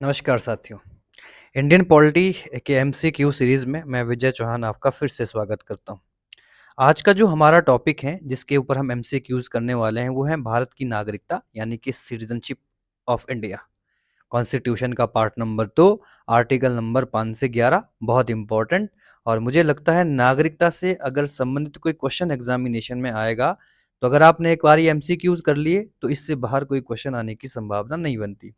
नमस्कार साथियों। Indian polity के एमसीक्यू सीरीज में मैं विजय चौहान आपका फिर से स्वागत करता हूं। आज का जो हमारा टॉपिक है जिसके ऊपर हम एमसीक्यूज करने वाले हैं वो है भारत की नागरिकता यानी कि सिटीजनशिप ऑफ इंडिया। कॉन्स्टिट्यूशन का पार्ट नंबर 2 आर्टिकल नंबर 5 से 11 बहुत इंपॉर्टेंट। और मुझे लगता है नागरिकता से अगर संबंधित कोई क्वेश्चन एग्जामिनेशन में आएगा तो अगर आपने एक बार ये एमसीक्यूज कर लिए तो इससे बाहर कोई क्वेश्चन आने की संभावना नहीं बनती।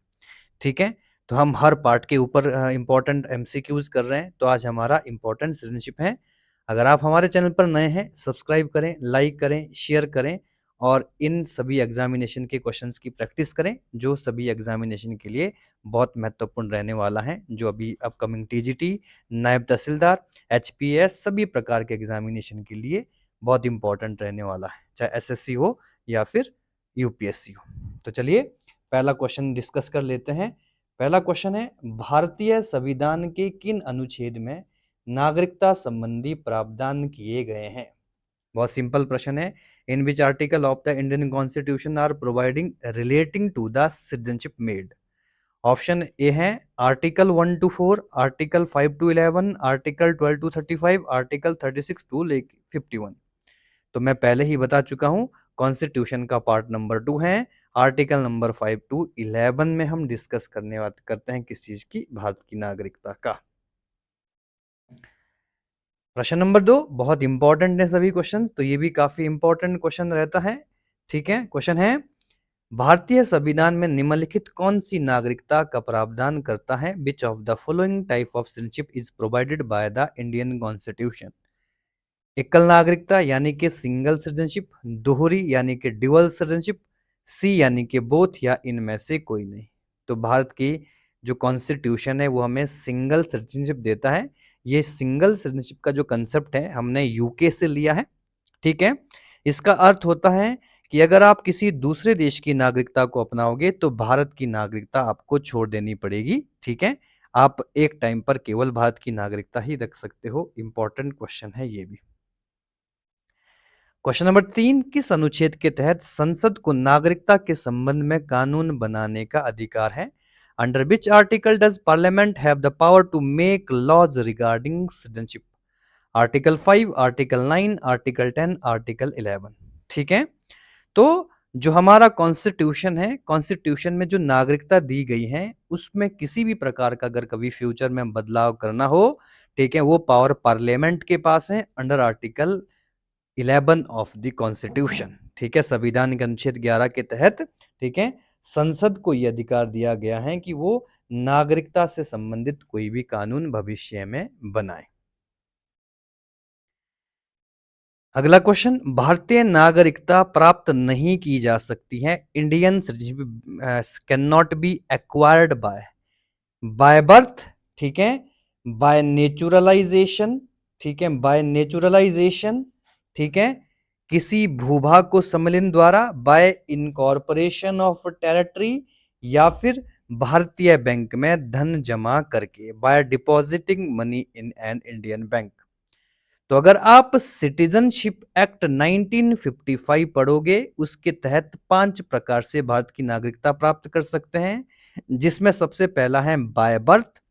ठीक है, तो हम हर पार्ट के ऊपर इंपॉर्टेंट एमसीक्यूज कर रहे हैं। तो आज हमारा इंपॉर्टेंट सिटीजनशिप है। अगर आप हमारे चैनल पर नए हैं सब्सक्राइब करें, लाइक करें, शेयर करें और इन सभी एग्जामिनेशन के क्वेश्चंस की प्रैक्टिस करें जो सभी एग्जामिनेशन के लिए बहुत महत्वपूर्ण रहने वाला है, जो अभी अपकमिंग टीजीटी, नायब तहसीलदार, एचपीएस सभी प्रकार के एग्जामिनेशन के लिए बहुत इंपॉर्टेंट रहने वाला है, चाहे एसएससी हो या फिर यूपीएससी हो। तो चलिए पहला क्वेश्चन डिस्कस कर लेते हैं। पहला क्वेश्चन है, भारतीय संविधान के किन अनुच्छेद में नागरिकता संबंधी प्रावधान किए गए हैं? बहुत सिंपल प्रश्न है। In which article of the Indian constitution are providing relating to the citizenship made? Option A है article 1 to 4, article 5 to 11, article 12 to 35, article 36 to 51। तो मैं पहले ही बता चुका हूं, कॉन्स्टिट्यूशन का पार्ट नंबर 2 है, आर्टिकल नंबर 5 to 11 में हम डिस्कस करते हैं किस चीज की, भारत की नागरिकता का। प्रश्न नंबर 2 बहुत इंपॉर्टेंट है सभी क्वेश्चन, तो ये भी काफी इंपॉर्टेंट क्वेश्चन रहता है। ठीक है, क्वेश्चन है, भारतीय संविधान में निम्नलिखित कौन सी नागरिकता का प्रावधान करता है? विच of the following type of citizenship is provided by the Indian constitution? एकल नागरिकता यानी कि सिंगल सिटीजनशिप, दोहरी यानी कि ड्यूअल सिटीजनशिप, सी यानी कि बोथ या इनमें से कोई नहीं। तो भारत की जो कॉन्स्टिट्यूशन है वो हमें सिंगल सिटीजनशिप देता है। ये सिंगल सिटीजनशिप का जो कंसेप्ट है हमने यूके से लिया है। ठीक है, इसका अर्थ होता है कि अगर आप किसी दूसरे देश की नागरिकता को अपनाओगे तो भारत की नागरिकता आपको छोड़ देनी पड़ेगी। ठीक है, आप एक टाइम पर केवल भारत की नागरिकता ही रख सकते हो। इंपॉर्टेंट क्वेश्चन है ये भी। क्वेश्चन नंबर 3, किस अनुच्छेद के तहत संसद को नागरिकता के संबंध में कानून बनाने का अधिकार है? Under which article does parliament have the power to make laws regarding citizenship? Article 5, article 9, article 10, article 11। ठीक है, तो जो हमारा कॉन्स्टिट्यूशन है, कॉन्स्टिट्यूशन में जो नागरिकता दी गई है उसमें किसी भी प्रकार का अगर कभी फ्यूचर में बदलाव करना हो, ठीक है, वो पावर पार्लियामेंट के पास है under article 11 of the constitution. ठीक है, संविधान के अनुच्छेद 11 के तहत, ठीक है, संसद को यह अधिकार दिया गया है कि वो नागरिकता से संबंधित कोई भी कानून भविष्य में बनाए। अगला क्वेश्चन, भारतीय नागरिकता प्राप्त नहीं की जा सकती है। Indian citizenship can not be acquired by by birth, ठीक है, बाय नेचुरलाइजेशन, ठीक है, बाय नेचुरलाइजेशन, ठीक है, किसी भूभाग को सम्मिलन द्वारा, बाय इनकॉर्पोरेशन ऑफ टेरिटरी, या फिर भारतीय बैंक में धन जमा करके, by depositing money in an Indian bank. तो अगर आप सिटीजनशिप एक्ट 1955 पढ़ोगे उसके तहत 5 प्रकार से भारत की नागरिकता प्राप्त कर सकते हैं, जिसमें सबसे पहला है बाय बर्थ,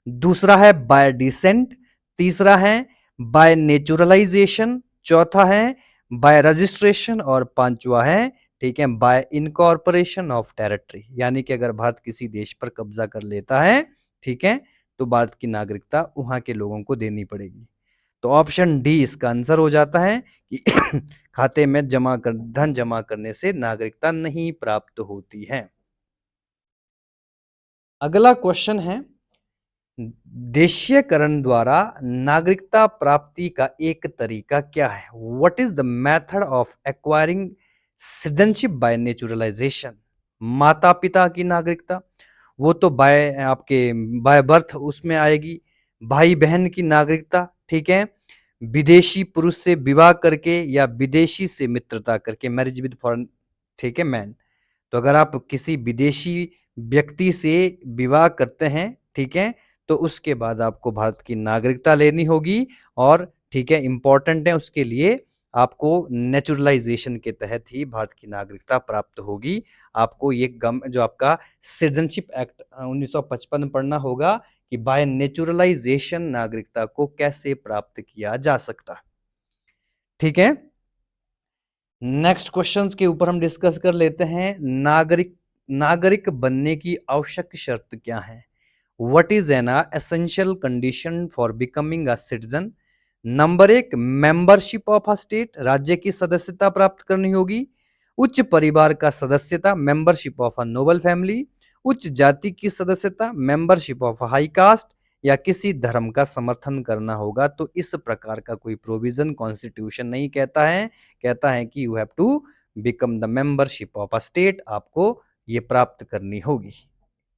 दूसरा है बाय डिसेंट, तीसरा है बाय नेचुरलाइजेशन, चौथा है बाय रजिस्ट्रेशन और पांचवा है, ठीक है, बाय इनकॉर्पोरेशन ऑफ टेरिटरी। यानी कि अगर भारत किसी देश पर कब्जा कर लेता है, ठीक है, तो भारत की नागरिकता वहां के लोगों को देनी पड़ेगी। तो ऑप्शन डी इसका आंसर हो जाता है कि खाते में धन जमा करने से नागरिकता नहीं प्राप्त होती है। अगला क्वेश्चन है, देशीयकरण द्वारा नागरिकता प्राप्ति का एक तरीका क्या है? What is the method of acquiring citizenship by naturalisation? माता पिता की नागरिकता, वो तो बाय आपके बाय बर्थ उसमें आएगी। भाई बहन की नागरिकता, ठीक है, विदेशी पुरुष से विवाह करके या विदेशी से मित्रता करके, मैरिज विद फॉरेन, ठीक है, मैन। तो अगर आप किसी विदेशी व्यक्ति से विवाह करते हैं, ठीक है, तो उसके बाद आपको भारत की नागरिकता लेनी होगी। और ठीक है, इंपॉर्टेंट है उसके लिए आपको नेचुरलाइजेशन के तहत ही भारत की नागरिकता प्राप्त होगी। आपको ये जो आपका सिटीजनशिप एक्ट 1955 पढ़ना होगा कि बाय नेचुरलाइजेशन नागरिकता को कैसे प्राप्त किया जा सकता है। ठीक है, नेक्स्ट क्वेश्चंस के ऊपर हम डिस्कस कर लेते हैं। नागरिक नागरिक बनने की आवश्यक शर्त क्या है? What is an essential condition for becoming a citizen? Number एक, मेंबरशिप ऑफ अ स्टेट, राज्य की सदस्यता प्राप्त करनी होगी। उच्च परिवार का सदस्यता, membership of a Nobel family. उच्च जाति की सदस्यता, membership of a high cast, या किसी धर्म का समर्थन करना होगा। तो इस प्रकार का कोई प्रोविजन कॉन्स्टिट्यूशन नहीं कहता है, कहता है कि you have to become the membership of a state, आपको ये प्राप्त करनी होगी।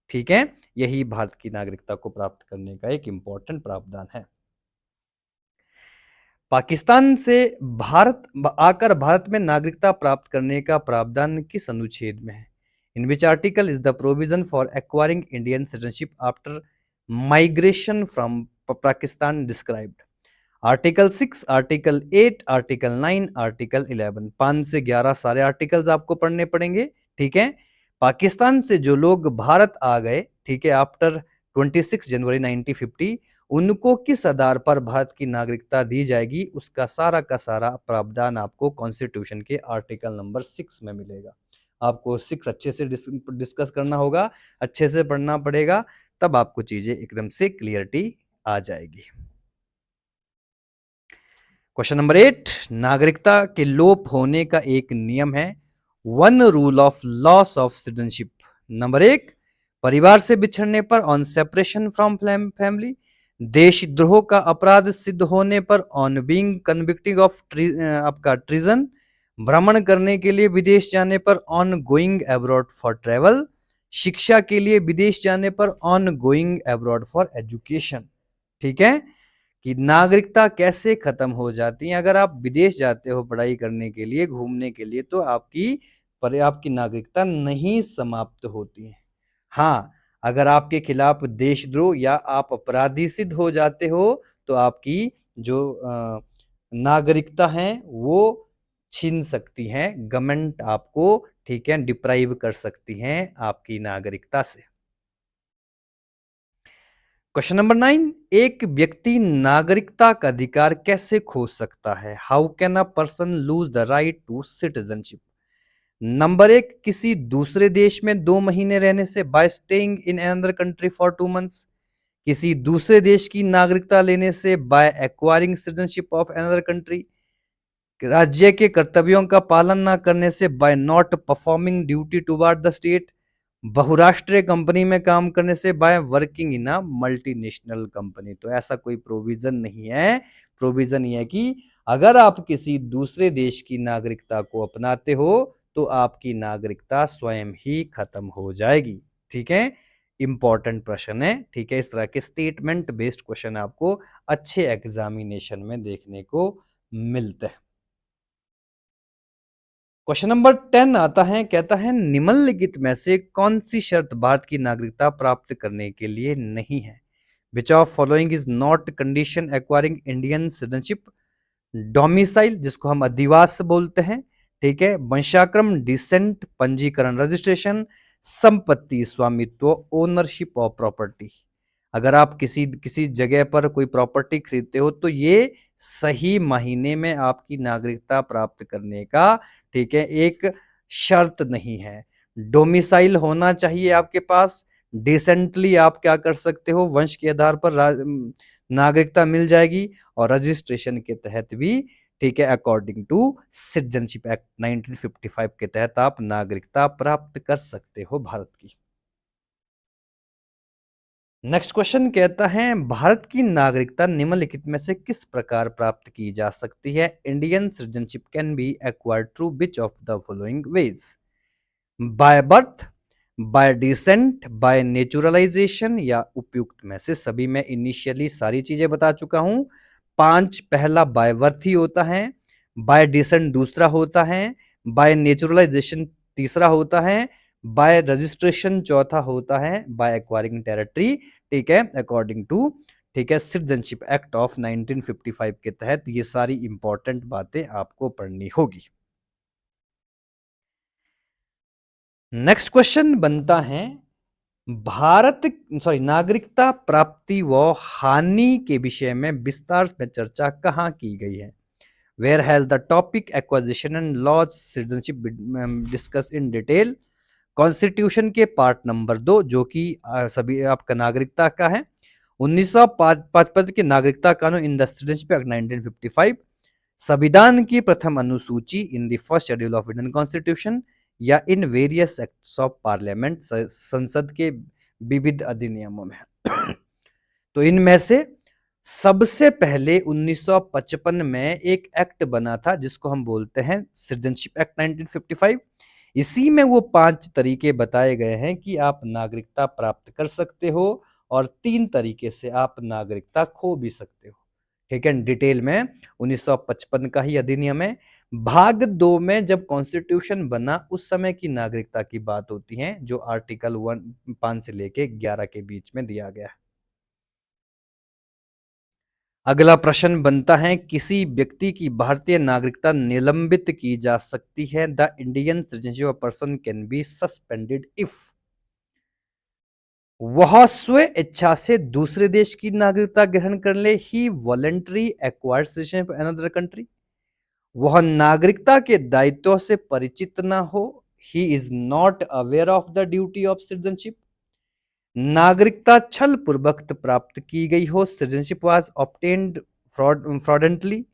ठीक है, यही भारत की नागरिकता को प्राप्त करने का एक इंपॉर्टेंट प्रावधान है। पाकिस्तान से भारत आकर भारत में नागरिकता प्राप्त करने का प्रावधान किस अनुच्छेद में है? In which article is the provision for acquiring Indian citizenship after migration from Pakistan described? Article 6, article 8, article 9, article 11, 5 से 11 सारे आर्टिकल्स आपको पढ़ने पड़ेंगे। ठीक है, पाकिस्तान से जो लोग भारत आ गए, ठीक है, आफ्टर 26 जनवरी 1950, उनको किस आधार पर भारत की नागरिकता दी जाएगी, उसका सारा का सारा प्रावधान आपको कॉन्स्टिट्यूशन के आर्टिकल नंबर 6 में मिलेगा। आपको 6 अच्छे से डिस्कस करना होगा, अच्छे से पढ़ना पड़ेगा, तब आपको चीजें एकदम से क्लियरिटी आ जाएगी। क्वेश्चन नंबर 8, नागरिकता के लोप होने का एक नियम है। One rule of loss of citizenship. Number 1, परिवार से बिछड़ने पर, ऑन सेपरेशन फ्रॉम फैमिली। देशद्रोह का अपराध सिद्ध होने पर, ऑन बीइंग कन्विक्टेड ऑफ आपका ट्रीजन। भ्रमण करने के लिए विदेश जाने पर, on going abroad for travel. शिक्षा के लिए विदेश जाने पर, on going abroad for education. ठीक है, कि नागरिकता कैसे खत्म हो जाती है। अगर आप विदेश जाते हो पढ़ाई करने के लिए, घूमने के लिए, तो आपकी नागरिकता नहीं समाप्त होती है। हाँ, अगर आपके खिलाफ देशद्रोह या आप अपराधी सिद्ध हो जाते हो, तो आपकी जो नागरिकता है वो छीन सकती है गवर्नमेंट आपको। ठीक है, डिप्राइव कर सकती है आपकी नागरिकता से। क्वेश्चन नंबर 9, एक व्यक्ति नागरिकता का अधिकार कैसे खो सकता है? How can a person lose the right to citizenship? Number 1, किसी दूसरे देश में 2 महीने रहने से, by staying in another country for 2 months. किसी दूसरे देश की नागरिकता लेने से, by acquiring citizenship of another country. राज्य के कर्तव्यों का पालन न करने से, by not performing duty toward the state. बहुराष्ट्रीय कंपनी में काम करने से, by working in a multinational company. तो ऐसा कोई प्रोविजन नहीं है। प्रोविजन यह है कि अगर आप किसी दूसरे देश की नागरिकता को अपनाते हो, तो आपकी नागरिकता स्वयं ही खत्म हो जाएगी। ठीक है, इंपॉर्टेंट प्रश्न है। ठीक है, इस तरह के स्टेटमेंट बेस्ड क्वेश्चन आपको अच्छे एग्जामिनेशन में देखने को मिलते हैं। क्वेश्चन नंबर 10 आता है, कहता है निम्नलिखित में से कौन सी शर्त भारत की नागरिकता प्राप्त करने के लिए नहीं है? Which of following is not condition acquiring Indian citizenship? Domicile, जिसको हम अधिवास बोलते हैं। ठीक है, वंशाक्रम, डिसेंट, पंजीकरण, रजिस्ट्रेशन, संपत्ति, स्वामित्व, ओनरशिप ऑफ प्रॉपर्टी। अगर आप किसी किसी जगह पर कोई प्रॉपर्टी खरीदते हो, तो ये सही महीने में आपकी नागरिकता प्राप्त करने का, ठीक है, एक शर्त नहीं है। डोमिसाइल होना चाहिए आपके पास। डिसेंटली आप क्या कर सकते हो, वंश के आधार पर नागरिकता मिल जाएगी। और रजिस्ट्रेशन के तहत भी, ठीक है, अकॉर्डिंग टू सिटीजनशिप एक्ट 1955 के तहत आप नागरिकता प्राप्त कर सकते हो भारत की। नेक्स्ट क्वेश्चन कहता है, भारत की नागरिकता निम्नलिखित में से किस प्रकार प्राप्त की जा सकती है? Indian citizenship can be acquired through which of the following veg? By birth, bye decent, bye naturalisation, या उपयुक्त में से सभी। मैं इनिशियली सारी चीजें बता चुका हूं। 5, पहला बाय बर्थ ही होता है, बाय डिसेंट दूसरा होता है, बाय नेचुरलाइजेशन तीसरा होता है, बाय रजिस्ट्रेशन चौथा होता है, बाय एक्वायरिंग टेरिटरी, ठीक है, अकॉर्डिंग टू ठीक है, सिटीजनशिप एक्ट ऑफ 1955 के तहत ये सारी इंपॉर्टेंट बातें आपको पढ़नी होगी। नेक्स्ट क्वेश्चन बनता है, भारत सॉरी नागरिकता प्राप्ति व हानि के विषय में विस्तार में चर्चा कहाँ की गई है? Where has the topic acquisition and loss citizenship discuss in detail? Constitution के पार्ट नंबर 2 जो कि सभी आपका नागरिकता का है, 1955 के नागरिकता कानून इन द सिटीजनशिप एक्ट 1955, संविधान की प्रथम अनुसूची in the first schedule of Indian constitution, या in various acts of parliament संसद के विविध अधिनियमों में। तो इनमें से सबसे पहले 1955 में एक एक्ट बना था जिसको हम बोलते हैं सिटीजनशिप एक्ट 1955। इसी में वो 5 तरीके बताए गए हैं कि आप नागरिकता प्राप्त कर सकते हो और 3 तरीके से आप नागरिकता खो भी सकते हो। ठीक है, डिटेल में 1955 का ही अधिनियम है। भाग 2 में जब कॉन्स्टिट्यूशन बना उस समय की नागरिकता की बात होती है, जो आर्टिकल 5 से लेके 11 के बीच में दिया गया है। अगला प्रश्न बनता है, किसी व्यक्ति की भारतीय नागरिकता निलंबित की जा सकती है? The Indian citizenship person can be suspended if वह स्व इच्छा से दूसरे देश की नागरिकता ग्रहण कर ले, he voluntary acquired citizenship another country, वह नागरिकता के दायित्वों से परिचित ना हो, he is not aware of the duty of citizenship, नागरिकता छल पूर्वक प्राप्त की गई हो, सिटीजनशिप वाज ऑब्टेन्ड फ्रॉडेंटली,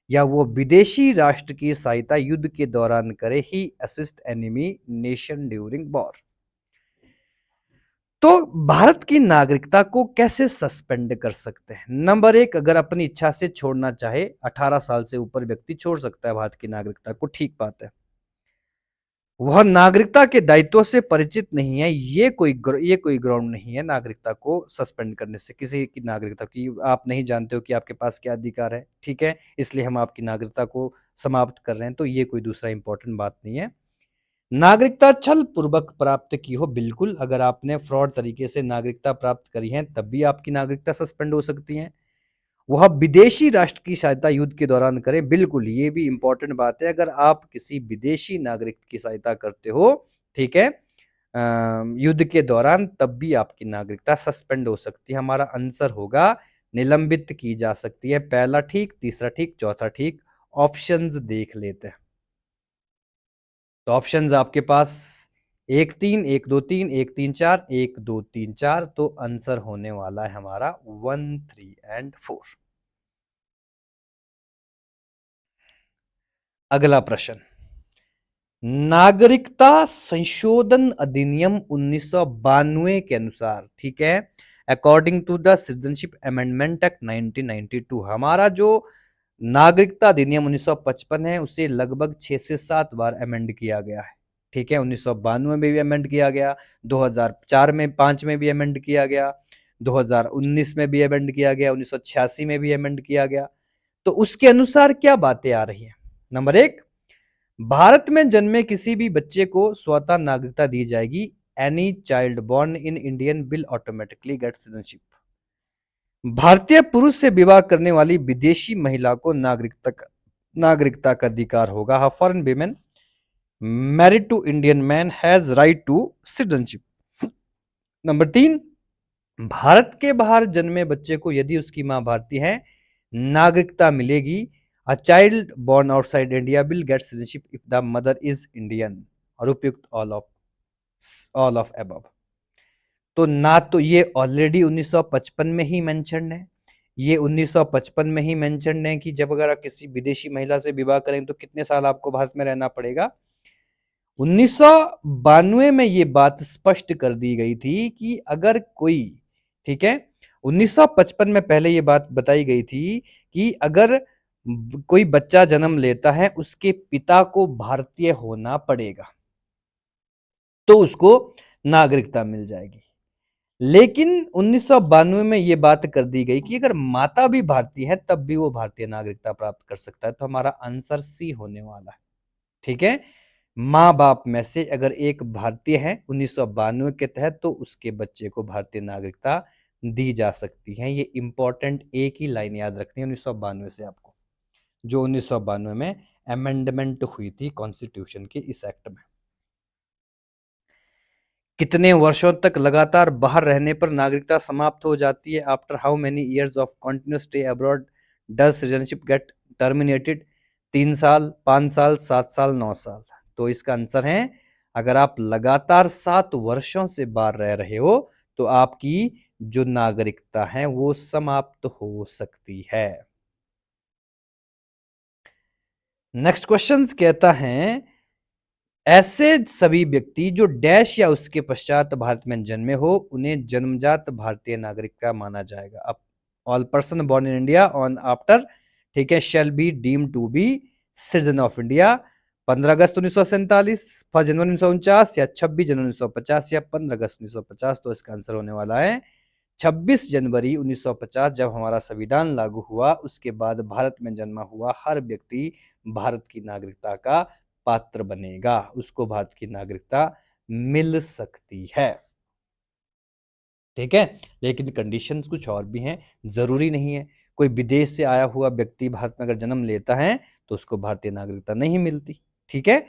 या वो विदेशी राष्ट्र की सहायता युद्ध के दौरान करे, he assist enemy nation during war. तो भारत की नागरिकता को कैसे सस्पेंड कर सकते हैं? नंबर 1, अगर अपनी इच्छा से छोड़ना चाहे, 18 साल से ऊपर व्यक्ति छोड़ सकता है भारत की नागरिकता को, ठीक बात है। वह नागरिकता के दायित्वों से परिचित नहीं है, ये कोई ग्राउंड नहीं है नागरिकता को सस्पेंड करने से। किसी की नागरिकता की आप नहीं जानते हो कि आपके पास क्या अधिकार है, ठीक है, इसलिए हम आपकी नागरिकता को समाप्त कर रहे हैं, तो ये कोई दूसरा इंपॉर्टेंट बात नहीं है। नागरिकता छल पूर्वक प्राप्त की हो, बिल्कुल, अगर आपने फ्रॉड तरीके से नागरिकता प्राप्त करी है तब भी आपकी नागरिकता सस्पेंड हो सकती है। वह विदेशी राष्ट्र की सहायता युद्ध के दौरान करें, बिल्कुल, ये भी इंपॉर्टेंट बात है। अगर आप किसी विदेशी नागरिक की सहायता करते हो, ठीक है, युद्ध के दौरान, तब भी आपकी नागरिकता सस्पेंड हो सकती है। हमारा आंसर होगा निलंबित की जा सकती है। पहला ठीक, तीसरा ठीक, चौथा ठीक। ऑप्शंस देख लेते हैं। तो ऑप्शंस आपके पास 1 3 1 2 3 1 3 4 1 2 3 4, तो आंसर होने वाला है हमारा 1 3 एंड 4। अगला प्रश्न, नागरिकता संशोधन अधिनियम 1992 के अनुसार, ठीक है, according to the citizenship amendment act 1992, हमारा जो नागरिकता अधिनियम 1955 है उसे लगभग 6 से 7 बार अमेंड किया गया है। ठीक है, 1992 में भी अमेंड किया गया, 2004 में 5 में भी अमेंड किया गया, 2019 में भी अमेंड किया गया, 1986 में भी अमेंड किया गया। तो उसके अनुसार क्या बातें आ रही हैं? नंबर 1, भारत में जन्मे किसी भी बच्चे को स्वतः नागरिकता दी जाएगी। Any child born in Indian will automatically get citizenship. भारतीय पुरुष से विवाह करने वाली विदेशी महिला को नागरिकता का अधिकार होगा। Foreign women married to Indian man has right to citizenship. Number 3, Bharat के बाहर जन्मे बच्चे को यदि उसकी मां भारतीय है, नागरिकता मिलेगी। A child born outside India will get citizenship if the mother is Indian, और उपयुक्त ऑल ऑफ अबव। तो ना तो ये ऑलरेडी 1955 में ही मेंशन है, ये 1955 में ही मेंशन है कि जब अगर आप किसी विदेशी महिला से विवाह करें तो कितने साल आपको भारत में रहना पड़ेगा। 1992 में ये बात स्पष्ट कर दी गई थी कि अगर कोई, ठीक है, 1955 में पहले ये बात बताई गई थी कि अगर कोई बच्चा जन्म लेता है उसके पिता को भारतीय होना पड़ेगा तो उसको नागरिकता मिल जाएगी। लेकिन 1992 में यह बात कर दी गई कि अगर माता भी भारतीय है तब भी वो भारतीय नागरिकता प्राप्त कर सकता है। तो हमारा आंसर सी होने वाला है। ठीक है, माँ बाप में से अगर एक भारतीय है 1992 के तहत तो उसके बच्चे को भारतीय नागरिकता दी जा सकती हैं। ये इंपॉर्टेंट एक ही लाइन याद रखनी है 1992 से आपको, जो 1992 में अमेंडमेंट हुई थी कॉन्स्टिट्यूशन के इस एक्ट में। कितने वर्षों तक लगातार बाहर रहने पर नागरिकता समाप्त हो जाती है? After how many years of continuous stay abroad does citizenship get terminated? 3 साल, 5 साल, 7 साल, 9 साल। तो इसका आंसर है, अगर आप लगातार 7 वर्षों से बाहर रह रहे हो तो आपकी जो नागरिकता है वो समाप्त हो सकती है। नेक्स्ट क्वेश्चन कहता है, ऐसे सभी व्यक्ति जो डैश या उसके पश्चात भारत में जन्मे हो उन्हें जन्मजात भारतीय नागरिक का माना जाएगा। अब all person born in India on after, ठीक है, shall be deem to be citizen of India. 15 अगस्त 1947, 1 जनवरी 1949 या 26 जनवरी 1950 या 15 अगस्त 1950। तो इसका आंसर होने वाला है 26 जनवरी 1950। जब हमारा संविधान लागू हुआ उसके बाद भारत में जन्मा हुआ हर व्यक्ति भारत की नागरिकता का पात्र बनेगा, उसको भारत की नागरिकता मिल सकती है। ठीक है, लेकिन कंडीशंस कुछ और भी हैं, जरूरी नहीं है कोई विदेश से आया हुआ व्यक्ति भारत में अगर जन्म लेता है तो उसको भारतीय नागरिकता नहीं मिलती। ठीक है,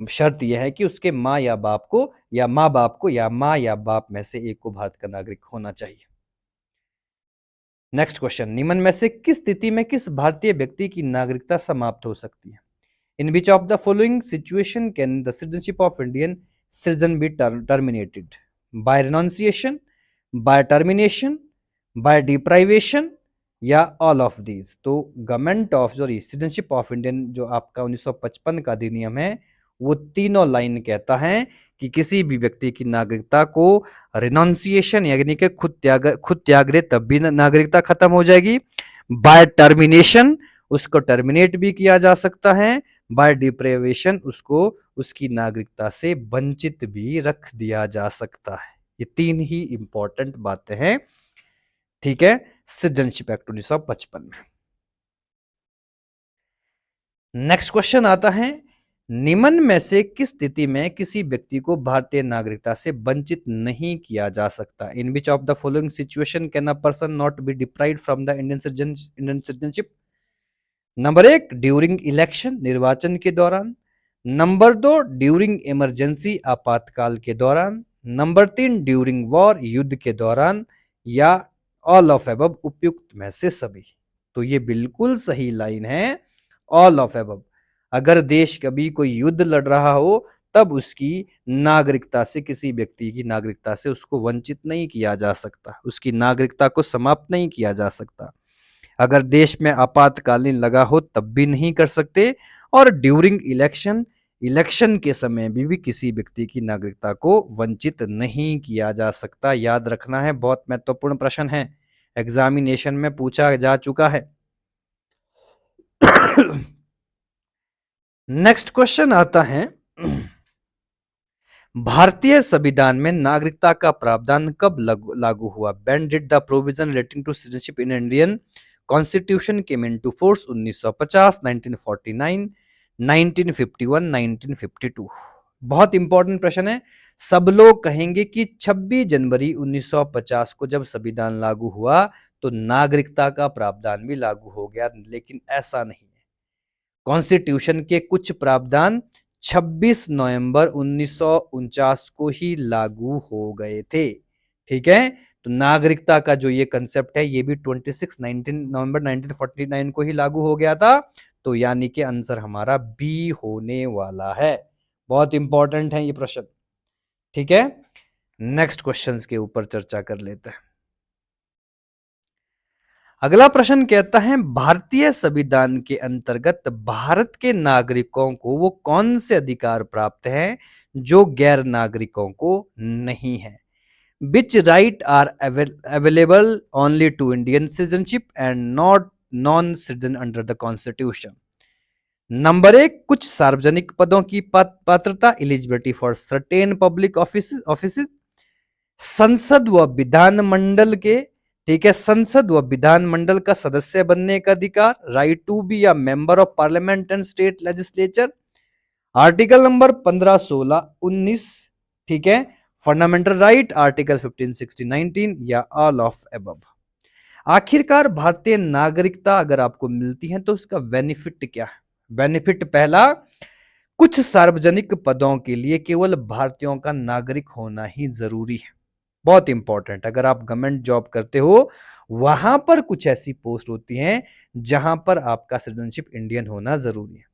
शर्त यह है कि उसके माँ या बाप को या माँ बाप को या माँ या बाप में से एक को भारत का नागरिक होना चाहिए। नेक्स्ट क्वेश्चन, निम्न में से किस स्थिति में किस भारतीय व्यक्ति की नागरिकता समाप्त हो सकती है? In which of the following situation can the citizenship of Indian citizen be terminated? By renunciation, by termination, by deprivation या all of these? तो government of citizenship of Indian जो आपका 1955 का अधिनियम है वो तीनों लाइन कहता है कि किसी भी व्यक्ति की नागरिकता को रिनाउंसिएशन यानी कि खुद त्याग दे तब भी नागरिकता खत्म हो जाएगी। बाय टर्मिनेशन, उसको टर्मिनेट भी किया जा सकता है। बाय डिप्रेवेशन, उसको उसकी नागरिकता से वंचित भी रख दिया जा सकता है। ये तीन ही इंपॉर्टेंट बातें हैं, ठीक है, सिटीजनशिप एक्ट 1955 में। नेक्स्ट क्वेश्चन आता है, निम्न में से किस स्थिति में किसी व्यक्ति को भारतीय नागरिकता से वंचित नहीं किया जा सकता? In which of the following situation can a person not be deprived from the Indian citizenship? Number 1, during election, निर्वाचन के दौरान। नंबर 2, ड्यूरिंग इमरजेंसी, आपातकाल के दौरान। नंबर 3, ड्यूरिंग वॉर, युद्ध के दौरान। या ऑल ऑफ एबव, उपयुक्त में से सभी। तो ये बिल्कुल सही लाइन है, ऑल ऑफ एबव। अगर देश कभी कोई युद्ध लड़ रहा हो तब उसकी नागरिकता से, किसी व्यक्ति की नागरिकता से उसको वंचित नहीं किया जा सकता, उसकी नागरिकता को समाप्त नहीं किया जा सकता। अगर देश में आपातकालीन लगा हो तब भी नहीं कर सकते। और ड्यूरिंग इलेक्शन, इलेक्शन के समय भी किसी व्यक्ति की नागरिकता को वंचित नहीं किया जा सकता। याद रखना है, बहुत महत्वपूर्ण प्रश्न है, एग्जामिनेशन में पूछा जा चुका है। नेक्स्ट क्वेश्चन आता है, भारतीय संविधान में नागरिकता का प्रावधान कब लागू हुआ? When did the provision relating to citizenship in Indian Constitution came into force? 1950, 1949, 1951, 1952। बहुत इंपॉर्टेंट प्रश्न है। सब लोग कहेंगे कि 26 जनवरी 1950 को जब संविधान लागू हुआ तो नागरिकता का प्रावधान भी लागू हो गया, लेकिन ऐसा नहीं है। कॉन्स्टिट्यूशन के कुछ प्रावधान 26 नवंबर 1949 को ही लागू हो गए थे। ठीक है, तो नागरिकता का जो ये कंसेप्ट है ये भी 19 नवंबर 1949 को ही लागू हो गया था। तो यानी कि आंसर हमारा बी होने वाला है। बहुत इंपॉर्टेंट है ये प्रश्न। ठीक है, नेक्स्ट क्वेश्चंस के ऊपर चर्चा कर लेते हैं। अगला प्रश्न कहता है, भारतीय संविधान के अंतर्गत भारत के नागरिकों को वो कौन से अधिकार प्राप्त हैं जो गैर नागरिकों को नहीं है? Which right are available only to Indian citizenship and not non-citizen under the Constitution? Number 1, कुछ सार्वजनिक पदों की पात्रता, eligibility for certain public office. संसद व विधानमंडल के, ठीक है, संसद व विधानमंडल का सदस्य बनने का अधिकार, राइट टू बी या member of parliament and state legislature. Article number 15, 16, 19, ठीक है, फंडामेंटल राइट, आर्टिकल 15, 16, 19 या ऑल ऑफ अबव। आखिरकार भारतीय नागरिकता अगर आपको मिलती है तो उसका बेनिफिट क्या है? बेनिफिट पहला, कुछ सार्वजनिक पदों के लिए केवल भारतीयों का नागरिक होना ही जरूरी है। बहुत इंपॉर्टेंट, अगर आप गवर्नमेंट जॉब करते हो वहां पर कुछ ऐसी पोस्ट होती हैं जहां पर आपका सिटीजनशिप इंडियन होना जरूरी है।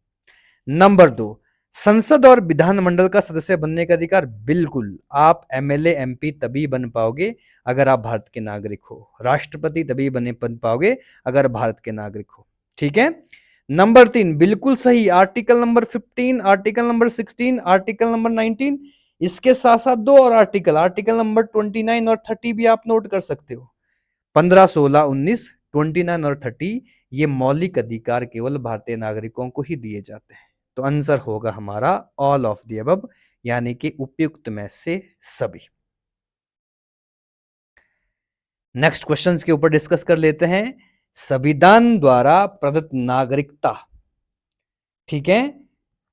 नंबर 2, संसद और विधानमंडल का सदस्य बनने का अधिकार। बिल्कुल, आप एमएलए एमपी तभी बन पाओगे अगर आप भारत के नागरिक हो, राष्ट्रपति तभी बन पाओगे अगर भारत के नागरिक हो। ठीक है। नंबर 3, बिल्कुल सही, article number 15, article number 16, article number 19, इसके साथ साथ दो और आर्टिकल, आर्टिकल नंबर 29 और 30 भी आप नोट कर सकते हो। 15, 16, 19, 29 और 30 ये मौलिक अधिकार केवल भारतीय नागरिकों को ही दिए जाते हैं। तो आंसर होगा हमारा ऑल ऑफ द अबव, यानी कि उपयुक्त में से सभी। नेक्स्ट क्वेश्चंस के ऊपर डिस्कस कर लेते हैं। संविधान द्वारा प्रदत्त नागरिकता, ठीक है,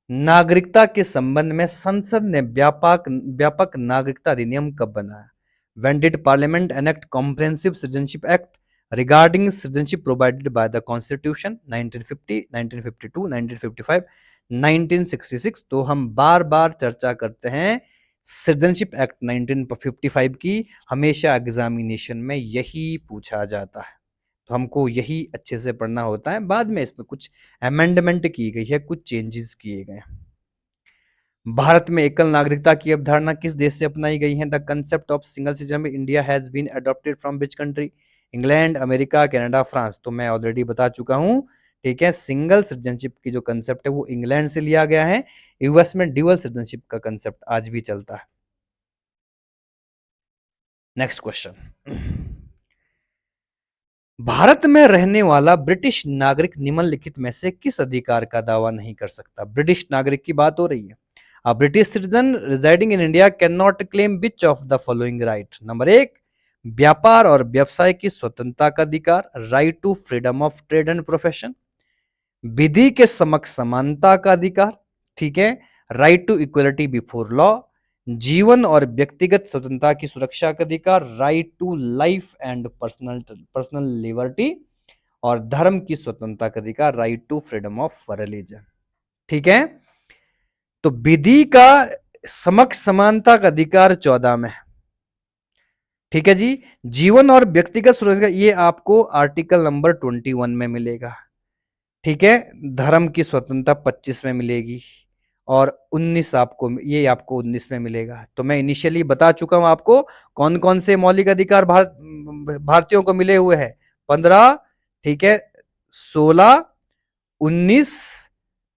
नागरिकता के संबंध में संसद ने व्यापक नागरिकता अधिनियम कब बनाया? When did Parliament enact Comprehensive Citizenship Act regarding citizenship provided by the Constitution? 1950, 1952, 1955, 1966। तो हम बार बार चर्चा करते हैं सिटीजनशिप एक्ट 1955 की, हमेशा एग्जामिनेशन में यही पूछा जाता है, तो हमको यही अच्छे से पढ़ना होता है। बाद में इसमें कुछ अमेंडमेंट की गई है, कुछ चेंजेस किए गए हैं। भारत में एकल नागरिकता की अवधारणा किस देश से अपनाई गई है? The concept of single citizen India has been adopted from which country? England, America, Canada, France. तो मैं ऑलरेडी बता चुका हूं, ठीक है, सिंगल सिटीजनशिप की जो कंसेप्ट है वो इंग्लैंड से लिया गया है। यूएस में ड्यूअल सिटीजनशिप का कंसेप्ट आज भी चलता है। नेक्स्ट क्वेश्चन, भारत में रहने वाला ब्रिटिश नागरिक निम्नलिखित में से किस अधिकार का दावा नहीं कर सकता? ब्रिटिश नागरिक की बात हो रही है। A British citizen residing in India cannot claim which of the following right? Number 1, व्यापार और व्यवसाय की स्वतंत्रता का अधिकार, right to freedom of trade and profession, विधि के समक्ष समानता का अधिकार, ठीक है, right to equality before law, जीवन और व्यक्तिगत स्वतंत्रता की सुरक्षा का अधिकार, right to life and personal liberty, और धर्म की स्वतंत्रता का अधिकार, right to freedom of religion. ठीक है, तो विधि का समक्ष समानता का अधिकार 14 में है। ठीक है जी। जीवन और व्यक्तिगत सुरक्षा ये आपको आर्टिकल नंबर 21 में मिलेगा। ठीक है, धर्म की स्वतंत्रता 25 में मिलेगी, और 19 आपको 19 में मिलेगा। तो मैं इनिशियली बता चुका हूं आपको कौन कौन से मौलिक अधिकार भारतीयों को मिले हुए हैं। 15, ठीक है, 16, 19,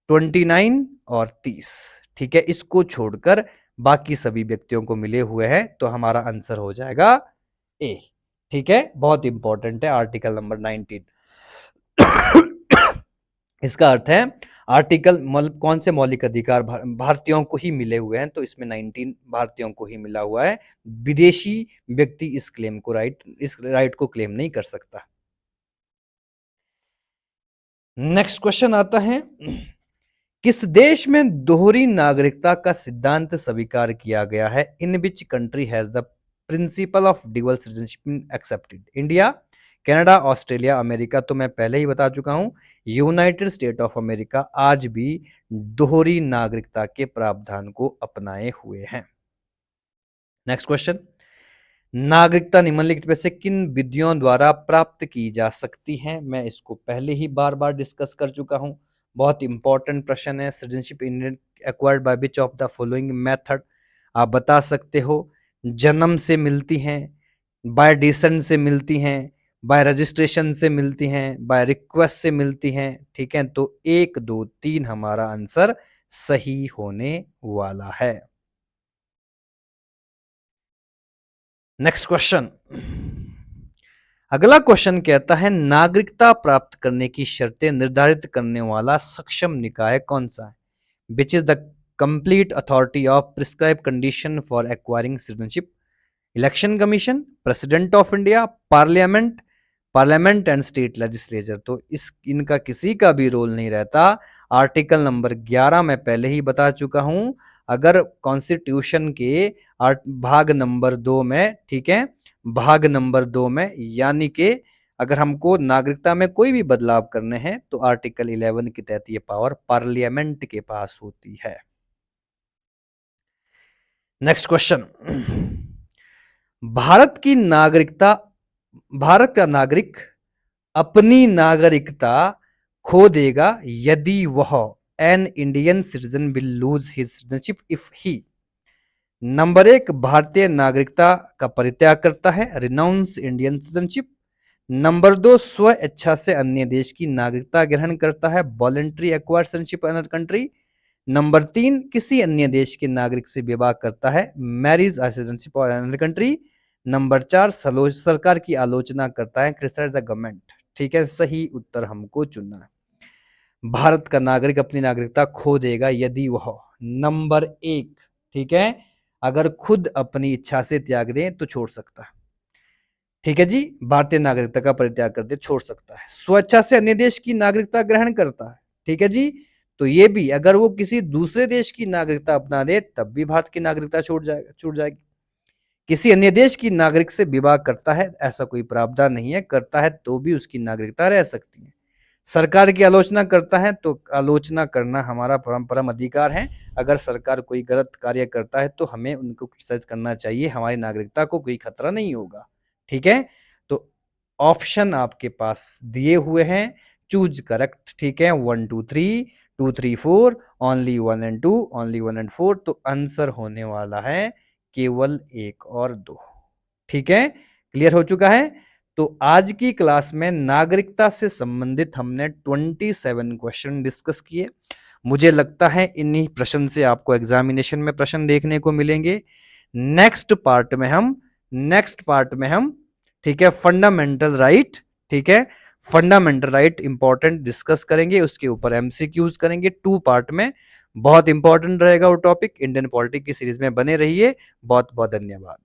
29 और 30। ठीक है, इसको छोड़कर बाकी सभी व्यक्तियों को मिले हुए हैं, तो हमारा आंसर हो जाएगा ए। ठीक है, बहुत इंपॉर्टेंट है आर्टिकल नंबर 19। इसका अर्थ है आर्टिकल कौन से मौलिक अधिकार भारतीयों को ही मिले हुए हैं, तो इसमें 19 भारतीयों को ही मिला हुआ है। विदेशी व्यक्ति इस राइट को क्लेम नहीं कर सकता। नेक्स्ट क्वेश्चन आता है, किस देश में दोहरी नागरिकता का सिद्धांत स्वीकार किया गया है? In which country has the principle of dual citizenship accepted? India, Canada, Australia, America. तो मैं पहले ही बता चुका हूं, यूनाइटेड स्टेट ऑफ अमेरिका आज भी दोहरी नागरिकता के प्रावधान को अपनाए हुए हैं। नेक्स्ट क्वेश्चन, नागरिकता निम्नलिखित में से किन विधियों द्वारा प्राप्त की जा सकती है? मैं इसको पहले ही बार बार डिस्कस कर चुका हूं, बहुत इंपॉर्टेंट प्रश्न है। Citizenship Indian acquired by which of the following method? आप बता सकते हो, जन्म से मिलती हैं, बाय डिसेंट से मिलती हैं, बाय रजिस्ट्रेशन से मिलती हैं, बाय रिक्वेस्ट से मिलती हैं। ठीक है, तो 1, 2, 3 हमारा आंसर सही होने वाला है। नेक्स्ट क्वेश्चन, अगला क्वेश्चन कहता है, नागरिकता प्राप्त करने की शर्तें निर्धारित करने वाला सक्षम निकाय कौन सा है? Which is the complete authority of prescribe condition for acquiring citizenship? Election commission, president of India, parliament and state legislature. तो इनका किसी का भी रोल नहीं रहता। आर्टिकल नंबर 11 में पहले ही बता चुका हूं, अगर कॉन्स्टिट्यूशन के भाग नंबर 2 में, ठीक है, भाग नंबर 2 में, यानी कि अगर हमको नागरिकता में कोई भी बदलाव करने हैं तो आर्टिकल 11 के तहत ये पावर पार्लियामेंट के पास होती है। नेक्स्ट क्वेश्चन, भारत की नागरिकता, भारत का नागरिक अपनी नागरिकता खो देगा यदि वह an Indian citizen will lose his citizenship if he, number 1 भारतीय नागरिकता का परित्याग करता है, रिनाउंस इंडियन सिटीजनशिप। नंबर 2 स्व इच्छा से अन्य देश की नागरिकता ग्रहण करता है, voluntary acquire citizenship another country. Number 3 किसी अन्य देश के नागरिक से विवाह करता है, मैरिज सिटीजनशिप और अनदर कंट्री। नंबर 4 सरकार की आलोचना करता है, क्रिटिसाइज द गवर्नमेंट। ठीक है, सही उत्तर हमको चुनना है। भारत का नागरिक अपनी नागरिकता खो देगा यदि वह, नंबर 1, ठीक है, अगर खुद अपनी इच्छा से त्याग दे तो छोड़ सकता है। ठीक है जी, भारतीय नागरिकता का परित्याग कर दे छोड़ सकता है। स्वेच्छा से अन्य देश की नागरिकता ग्रहण करता है, ठीक है जी, तो ये भी अगर वो किसी दूसरे देश की नागरिकता अपना दे तब भी भारत की नागरिकता छूट जाएगी। किसी अन्य देश की नागरिक से विवाह करता है, ऐसा कोई प्रावधान नहीं है, करता है तो भी उसकी नागरिकता रह सकती है। सरकार की आलोचना करता है तो आलोचना करना हमारा परम अधिकार है। अगर सरकार कोई गलत कार्य करता है तो हमें उनको क्रिटिसाइज करना चाहिए, हमारी नागरिकता को कोई खतरा नहीं होगा। ठीक है, तो ऑप्शन आपके पास दिए हुए हैं, चूज करेक्ट। ठीक है, 1 2 3 2 3 4, ओनली 1 एंड 2, ओनली 1 एंड 4, तो आंसर होने वाला है केवल 1 और 2। ठीक है, क्लियर हो चुका है। तो आज की क्लास में नागरिकता से संबंधित हमने 27 क्वेश्चन डिस्कस किए। मुझे लगता है इन्हीं प्रश्न से आपको एग्जामिनेशन में प्रश्न देखने को मिलेंगे। नेक्स्ट पार्ट में हम, ठीक है, फंडामेंटल राइट, ठीक है, फंडामेंटल राइट इंपॉर्टेंट डिस्कस करेंगे, उसके ऊपर एमसीक्यूज करेंगे 2 पार्ट में। बहुत इंपॉर्टेंट रहेगा वो टॉपिक। इंडियन पॉलिटिक्स की सीरीज में बने रहिए। बहुत बहुत धन्यवाद।